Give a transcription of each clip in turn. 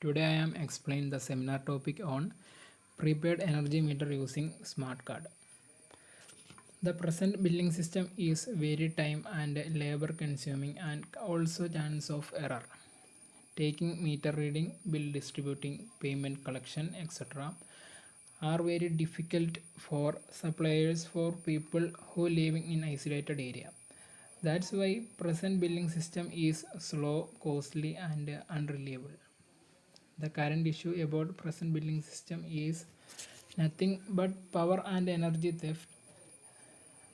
Today I am explaining the seminar topic on prepaid energy meter using smart card. The present billing system is very time and labor consuming and also chance of error. Taking meter reading, bill distributing, payment collection, etc. are very difficult for suppliers for people who living in isolated area. That's why present billing system is slow, costly and unreliable. The current issue about present billing system is nothing but power and energy theft.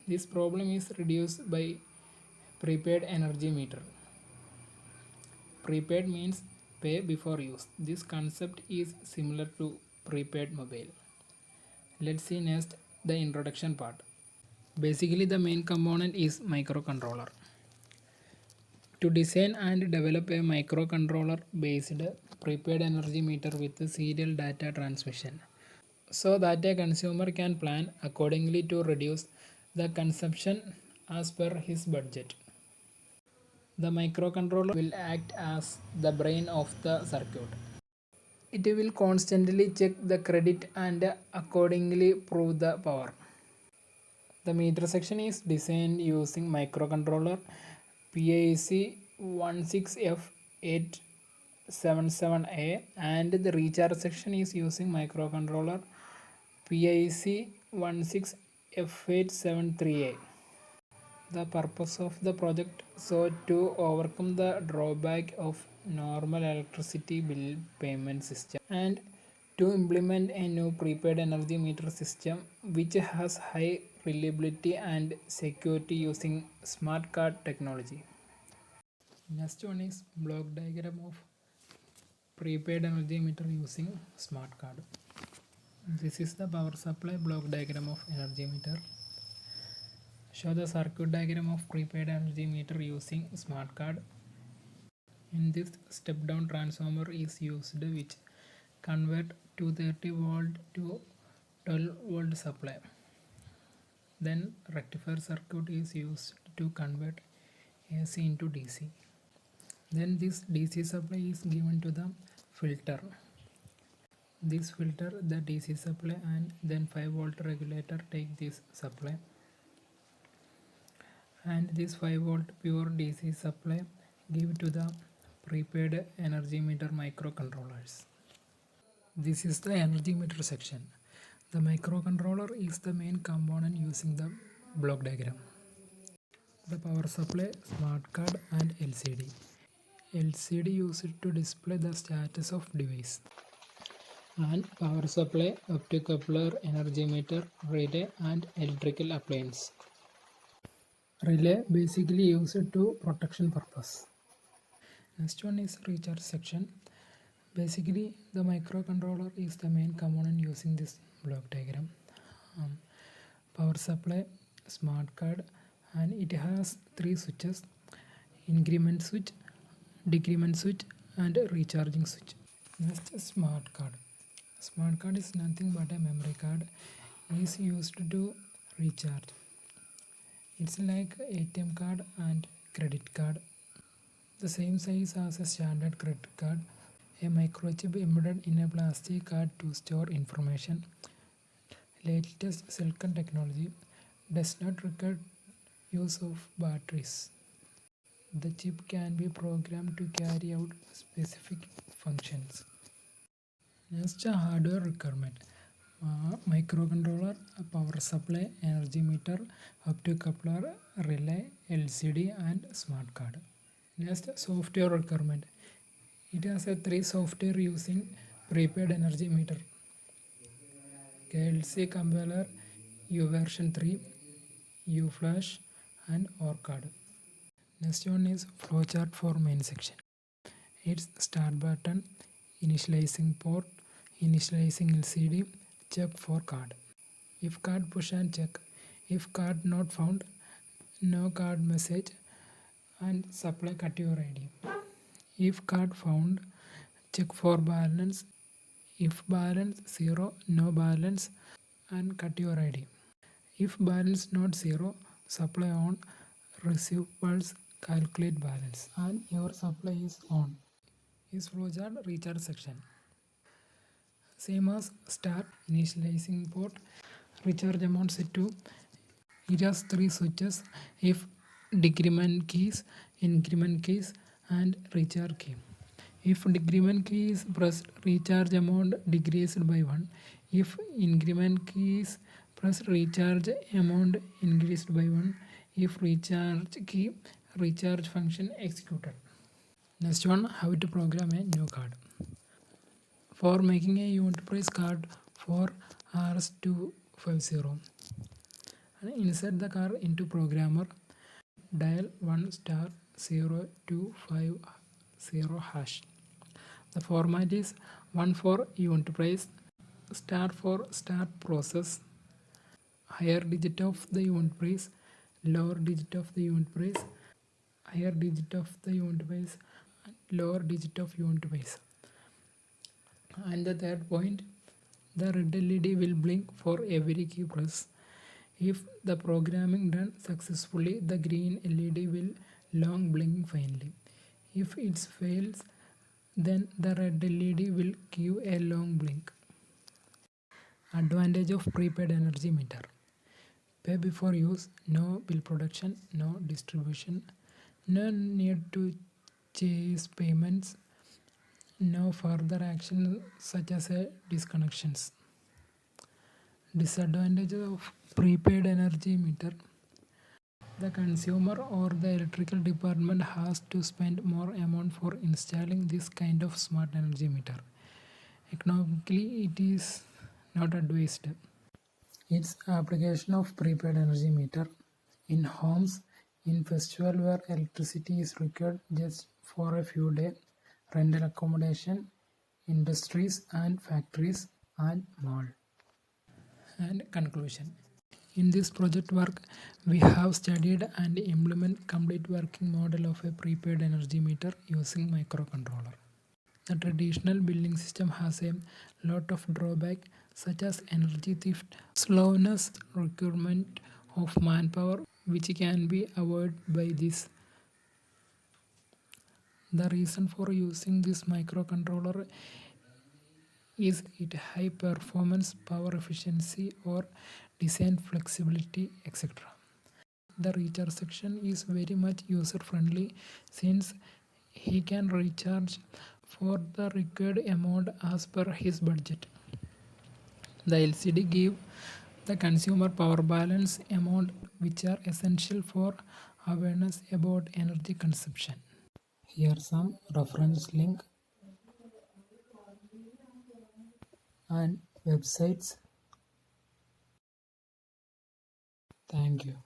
This problem is reduced by prepaid energy meter. Prepaid means pay before use. This concept is similar to prepaid mobile. Let's see next the introduction part. Basically the main component is microcontroller. To design and develop a microcontroller based prepaid energy meter with serial data transmission so that a consumer can plan accordingly to reduce the consumption as per his budget. The microcontroller will act as the brain of the circuit. It will constantly check the credit and accordingly prove the power. The meter section is designed using microcontroller PIC 16F877A and the recharge section is using microcontroller PIC 16F873A. The purpose of the project so to overcome the drawback of normal electricity bill payment system and to implement a new prepaid energy meter system which has high reliability and security using smart card technology. Next one is block diagram of prepaid energy meter using smart card. This is the power supply block diagram of energy meter. Show the circuit diagram of prepaid energy meter using smart card. In this step down transformer is used which convert 230 volt to 12 volt supply. Then rectifier circuit is used to convert AC into DC. Then this DC supply is given to the filter. This filter the DC supply and then 5 volt regulator take this supply. And this 5 volt pure DC supply give to the prepaid energy meter microcontrollers. This is the energy meter section. The microcontroller is the main component using the block diagram. The power supply, smart card and LCD. LCD used to display the status of device. And power supply, optocoupler, energy meter, relay and electrical appliance. Relay basically used to protection purpose. Next one is recharge section. Basically the microcontroller is the main component using this block diagram. Power supply, smart card and it has 3 switches: increment switch, decrement switch and recharging switch. Next is smart card. Smart card is nothing but a memory card. It is used to recharge. It's like ATM card and credit card. The same size as a standard credit card. A microchip embedded in a plastic card to store information. Latest silicon technology does not require use of batteries. The chip can be programmed to carry out specific functions. Next, hardware requirement. Microcontroller, power supply, energy meter, optocoupler, relay, LCD and smart card. Next, software requirement. It has a 3 software using prepaid energy meter: KLC compiler, uversion 3, uFlash and ORCAD. Next one is flowchart for main section. Its start button, initializing port, initializing LCD, check for card. If card push and check. If card not found, no card message and supply cut your ID. If card found, check for balance. If balance 0, no balance and cut your ID. If balance not 0, supply on, receive pulse, calculate balance and your supply is on. is flowchart recharge section. Same as start initializing port, recharge amount set to. It has three switches: if, decrement keys, increment keys, and recharge key. If decrement key is pressed, recharge amount decreased by 1. If increment key is pressed, recharge amount increased by 1. If recharge key, recharge function executed. Next one, how to program a new card. For making a unit price card for RS250, insert the card into programmer, dial 1*0250 hash. The format is 1 for unit price, star for start process, higher digit of the unit price, lower digit of the unit price, higher digit of the unit price, lower digit of unit price. And the third point, the red LED will blink for every key press. If the programming done successfully, the green LED will long blink finally. If it fails, then the red LED will give a long blink. Advantage of prepaid energy meter. Pay before use, no bill production, no distribution, no need to chase payments, no further action such as disconnections. Disadvantages of prepaid energy meter. The consumer or the electrical department has to spend more amount for installing this kind of smart energy meter. Economically, it is not advised. Its application of prepaid energy meter in homes in festival where electricity is required just for a few days, rental accommodation, industries and factories, and mall. And conclusion. In this project work, we have studied and implemented complete working model of a prepaid energy meter using microcontroller. The traditional building system has a lot of drawback such as energy theft, slowness, requirement of manpower, which can be avoided by this. The reason for using this microcontroller is its high performance, power efficiency, or design flexibility, etc. The recharge section is very much user friendly since he can recharge for the required amount as per his budget. The LCD give the consumer power balance amount which are essential for awareness about energy consumption. Here some reference link and websites. Thank you.